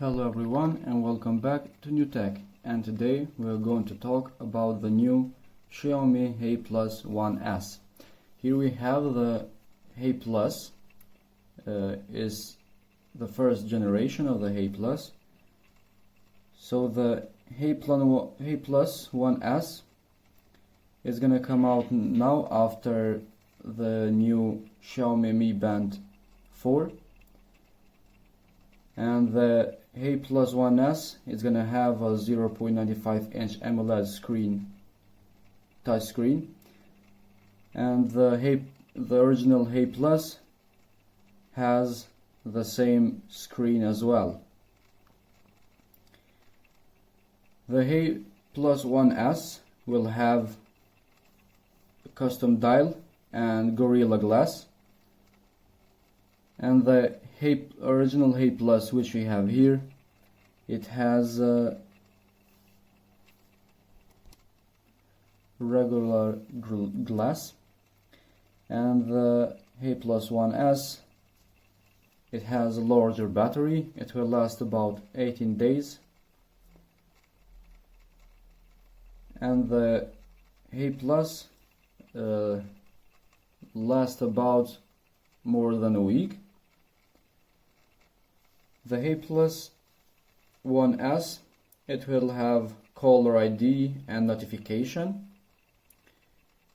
Hello everyone and welcome back to New Tech, and today we are going to talk about the new Xiaomi Hey Plus 1S. Here we have the Hey Plus, is the first generation of the Hey Plus. So the Hey Plus 1S is gonna come out now after the new Xiaomi Mi Band 4. And the Hey Plus 1S is gonna have a 0.95 inch AMOLED screen, touch screen, and the original Hey Plus has the same screen as well. The Hey Plus 1S will have a custom dial and Gorilla Glass, and the original Hey Plus, which we have here, it has regular glass, and the Hey Plus 1S, it has a larger battery. It will last about 18 days, and the Hey Plus lasts about more than a week. The Hey Plus 1S, it will have caller ID and notification,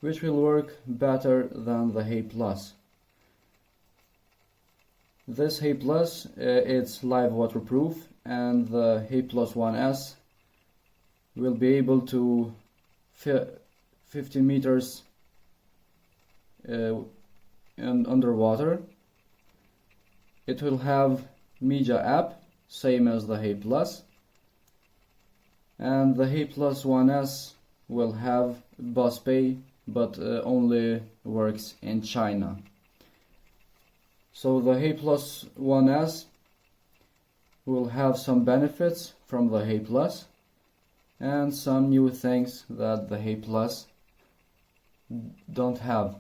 which will work better than the Hey Plus. This Hey Plus, it's live waterproof, and the Hey Plus 1S will be able to 50 meters underwater. It will have media app, same as the Hey Plus, and the Hey Plus 1S will have bus pay, but only works in China. So the Hey Plus 1S will have some benefits from the Hey Plus and some new things that the Hey Plus don't have.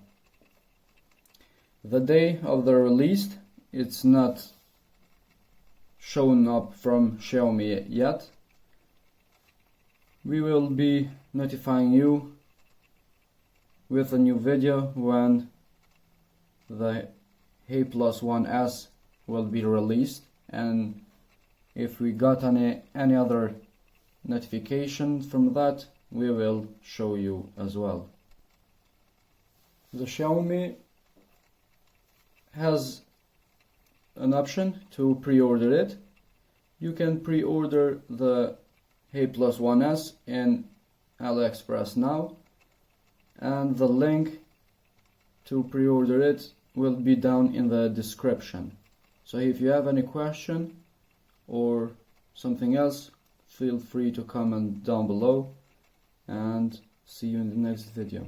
The day of the release, it's not shown up from Xiaomi yet. We will be notifying you with a new video when the Hey Plus 1S will be released, and if we got any other notifications from that, we will show you as well. The Xiaomi has an option to pre-order it. You can pre-order the Hey Plus 1S in AliExpress now, and the link to pre-order it will be down in the description. So if you have any question or something else, feel free to comment down below, and see you in the next video.